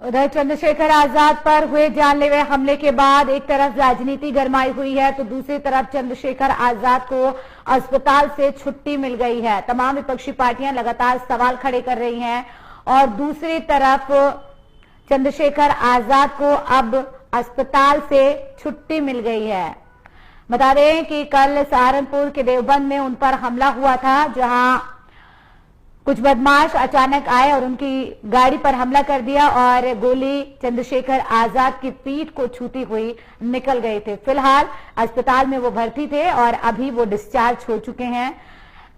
उधर चंद्रशेखर आजाद पर हुए जानलेवा हमले के बाद एक तरफ राजनीति गरमाई हुई है तो दूसरी तरफ चंद्रशेखर आजाद को अस्पताल से छुट्टी मिल गई है। तमाम विपक्षी पार्टियां लगातार सवाल खड़े कर रही हैं और दूसरी तरफ चंद्रशेखर आजाद को अब अस्पताल से छुट्टी मिल गई है। बता दें कि कल सहारनपुर के देवबंद में उन पर हमला हुआ था, जहां कुछ बदमाश अचानक आए और उनकी गाड़ी पर हमला कर दिया और गोली चंद्रशेखर आजाद की पीठ को छूती हुई निकल गए थे। फिलहाल अस्पताल में वो भर्ती थे और अभी वो डिस्चार्ज हो चुके हैं।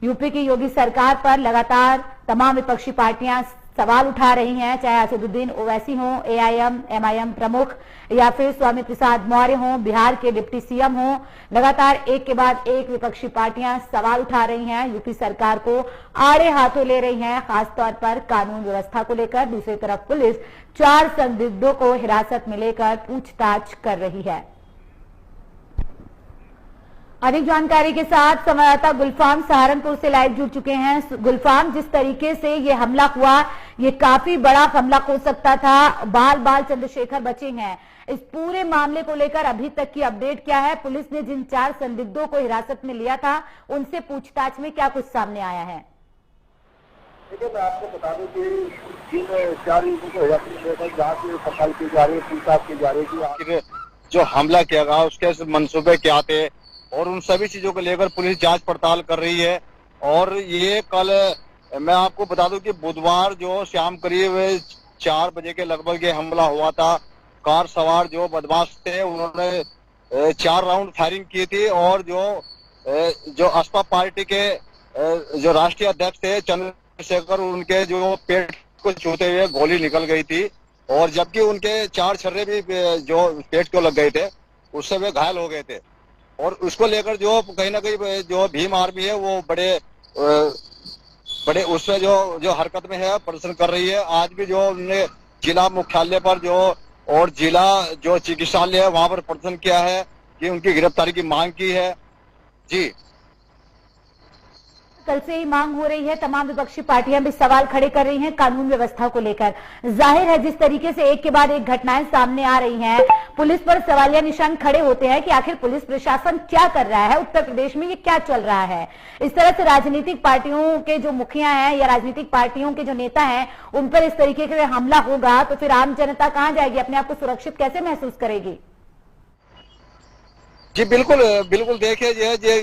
यूपी की योगी सरकार पर लगातार तमाम विपक्षी पार्टियां सवाल उठा रही हैं, चाहे असदुद्दीन ओवैसी हो, एआईएम एमआईएम प्रमुख या फिर स्वामी प्रसाद मौर्य हो, बिहार के डिप्टी सीएम हो। लगातार एक के बाद एक विपक्षी पार्टियां सवाल उठा रही हैं, यूपी सरकार को आड़े हाथों ले रही हैं, खासतौर पर कानून व्यवस्था को लेकर। दूसरी तरफ पुलिस 4 संदिग्धों को हिरासत में लेकर पूछताछ कर रही है। अधिक जानकारी के साथ संवाददाता गुलफाम सहारनपुर से लाइव जुड़ चुके हैं। गुलफाम, जिस तरीके से ये हमला हुआ, ये काफी बड़ा हमला हो सकता था, बाल बाल चंद्रशेखर बचे हैं। इस पूरे मामले को लेकर अभी तक की अपडेट क्या है? पुलिस ने जिन 4 संदिग्धों को हिरासत में लिया था, उनसे पूछताछ में क्या कुछ सामने आया है? देखिए, मैं आपको बता दूं कि इन 4 युवकों को हिरासत में लेकर जांच पड़ताल की जा रही है, पूछताछ की जा रही है कि जो हमला किया गया उसके मंसूबे क्या थे और उन सभी चीजों को लेकर पुलिस जांच पड़ताल कर रही है। और ये कल मैं आपको बता दूं कि बुधवार जो शाम करीब 4 बजे के लगभग ये हमला हुआ था। कार सवार जो बदमाश थे उन्होंने 4 राउंड फायरिंग की थी और जो असपा पार्टी के जो राष्ट्रीय अध्यक्ष थे चंद्रशेखर, उनके जो पेट को छूते हुए गोली निकल गई थी और जबकि उनके 4 छर्रे भी जो पेट को लग गए थे, उससे वे घायल हो गए थे। और उसको लेकर जो कहीं ना कहीं जो भीम आर्मी है वो बड़े उसमें जो हरकत में है, प्रदर्शन कर रही है। आज भी जो उन्होंने जिला मुख्यालय पर जो और जिला जो चिकित्सालय है वहां पर प्रदर्शन किया है कि उनकी गिरफ्तारी की मांग की है। जी, कल से ही मांग हो रही है, तमाम विपक्षी पार्टियां भी सवाल खड़े कर रही हैं कानून व्यवस्था को लेकर। जाहिर है जिस तरीके से एक के बाद एक घटनाएं सामने आ रही हैं, पुलिस पर सवालिया निशान खड़े होते हैं कि आखिर पुलिस प्रशासन क्या कर रहा है, उत्तर प्रदेश में ये क्या चल रहा है। इस तरह से राजनीतिक पार्टियों के जो मुखिया हैं या राजनीतिक पार्टियों के जो नेता हैं, उन पर इस तरीके से हमला होगा तो फिर आम जनता कहां जाएगी, अपने आप को सुरक्षित कैसे महसूस करेगी? जी बिल्कुल देखिए,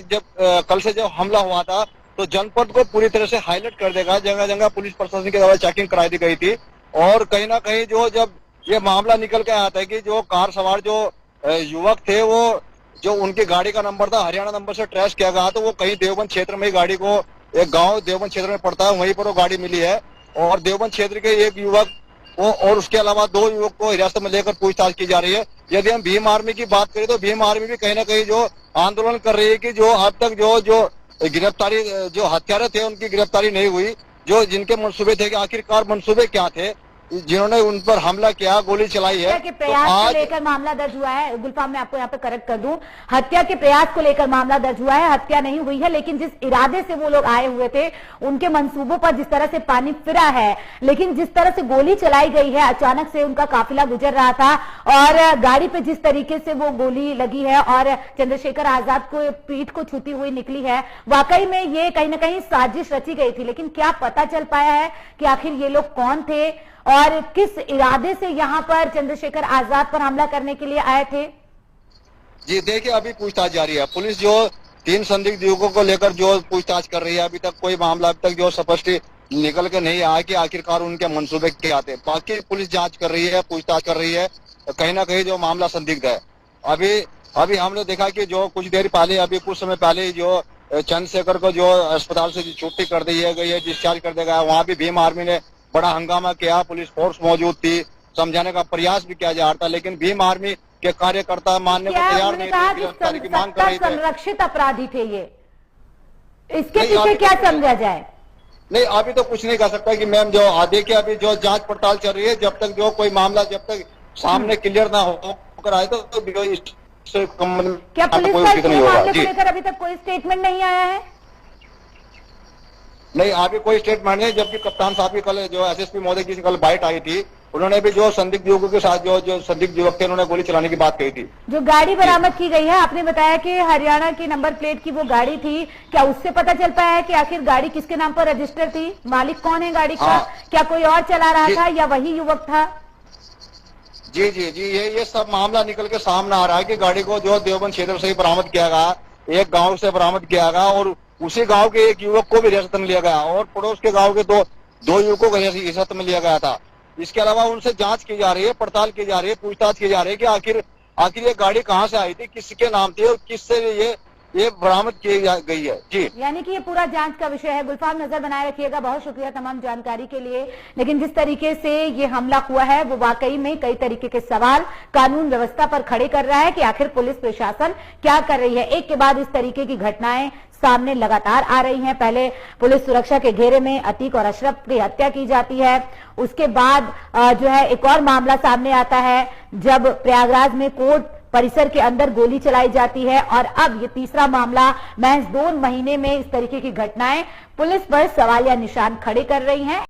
जब कल से जब हमला हुआ था तो जनपद को पूरी तरह से हाईलाइट कर देगा। जगह जगह पुलिस प्रशासन के द्वारा चेकिंग कराई दी गई थी और कहीं ना कहीं जब ये मामला निकल के आया था कि जो कार सवार जो युवक थे, वो जो उनकी गाड़ी का नंबर था हरियाणा नंबर से ट्रेस किया गया, तो वो कहीं देवबंद क्षेत्र में ही गाड़ी को, एक गांव देवबंद क्षेत्र में पड़ता है, वहीं पर वो गाड़ी मिली है और देवबंद क्षेत्र के एक युवक को और उसके अलावा 2 युवक को हिरासत में लेकर पूछताछ की जा रही है। यदि हम भीम आर्मी की बात करें तो भीम आर्मी भी कहीं ना कहीं जो आंदोलन कर रही है कि जो अब तक जो गिरफ्तारी, जो हत्यारे थे उनकी गिरफ्तारी नहीं हुई, जो जिनके मंसूबे थे कि आखिरकार मंसूबे क्या थे, जिन्होंने उन पर हमला किया, गोली चलाई है। के प्रयास को लेकर मामला दर्ज हुआ है। गुलफाम, मैं आपको यहाँ पे करेक्ट कर दूं, हत्या के प्रयास को लेकर मामला दर्ज हुआ है। हत्या नहीं हुई है, लेकिन जिस इरादे से वो लोग आए हुए थे, उनके मंसूबों पर जिस तरह से पानी फिरा है, लेकिन जिस तरह से गोली चलाई गई है, अचानक से उनका काफिला गुजर रहा था और गाड़ी पे जिस तरीके से वो गोली लगी है और चंद्रशेखर आजाद को पीठ को छूती हुई निकली है, वाकई में ये कहीं ना कहीं साजिश रची गई थी। लेकिन क्या पता चल पाया है कि आखिर ये लोग कौन थे और किस इरादे से यहाँ पर चंद्रशेखर आजाद पर हमला करने के लिए आए थे? जी देखिए, अभी पूछताछ जारी है। पुलिस जो 3 संदिग्ध युवकों को लेकर जो पूछताछ कर रही है, अभी तक कोई मामला अभी तक जो स्पष्ट निकल के नहीं आया कि आखिरकार उनके मंसूबे क्या थे। बाकी पुलिस जांच कर रही है, पूछताछ कर रही है, कहीं ना कहीं जो मामला संदिग्ध है। अभी हमने देखा कि जो कुछ देर पहले, अभी कुछ समय पहले जो चंद्रशेखर को जो अस्पताल से छुट्टी कर दी गई है, डिस्चार्ज कर दिया गया, वहाँ भी भीम आर्मी ने बड़ा हंगामा किया, पुलिस फोर्स मौजूद थी, समझाने का प्रयास भी किया जा रहा था, लेकिन भीम आर्मी के कार्यकर्ता मानने को तैयार नहीं थे, गिरफ्तारी की मांग कर रहे थे। संरक्षित अपराधी थे ये, इसके पीछे क्या समझा जाए? नहीं, अभी तो कुछ नहीं कर सकता कि मैम, जो आगे की अभी जो जांच पड़ताल चल रही है, जब तक जो कोई मामला जब तक सामने क्लियर ना होकर आए तो क्या पुलिस का इस मामले को लेकर अभी तक कोई स्टेटमेंट नहीं आया है? नहीं, अभी कोई स्टेटमेंट नहीं, जबकि कप्तान साहब की कल जो एसएसपी महोदय की कल बाइट आई थी उन्होंने भी जो संदिग्ध युवकों के साथ जो संदिग्ध युवक थे उन्होंने गोली चलाने की बात कही थी। जो गाड़ी बरामद की गई है, आपने बताया कि हरियाणा की नंबर प्लेट की वो गाड़ी थी, क्या उससे पता चल पाया है कि आखिर गाड़ी किसके नाम पर रजिस्टर थी? मालिक कौन है गाड़ी का? हाँ। क्या कोई और चला रहा था या वही युवक था? जी जी जी, ये सब मामला निकल के सामने आ रहा है कि गाड़ी को जो देवबंद क्षेत्र से ही बरामद किया गया, एक गांव से बरामद किया गया और उसी गांव के एक युवक को भी हिरासत में लिया गया और पड़ोस के गांव के दो युवकों को हिरासत में लिया गया था। इसके अलावा उनसे जांच की जा रही है, पड़ताल की जा रही है, पूछताछ की जा रही है कि आखिर ये गाड़ी कहाँ से आई थी, किसके नाम थी और किससे ये बरामद की गई है। जी, यानी कि ये पूरा जांच का विषय है। गुलफाम, नजर बनाए रखिएगा। बहुत शुक्रिया तमाम जानकारी के लिए। लेकिन जिस तरीके से ये हमला हुआ है वो वाकई में कई तरीके के सवाल कानून व्यवस्था पर खड़े कर रहा है कि आखिर पुलिस प्रशासन क्या कर रही है। एक के बाद इस तरीके की घटनाएं सामने लगातार आ रही हैं। पहले पुलिस सुरक्षा के घेरे में अतीक और अशरफ की हत्या की जाती है, उसके बाद जो है एक और मामला सामने आता है जब प्रयागराज में कोर्ट परिसर के अंदर गोली चलाई जाती है और अब ये तीसरा मामला। महज 2 महीने में इस तरीके की घटनाएं पुलिस पर सवालिया निशान खड़े कर रही हैं।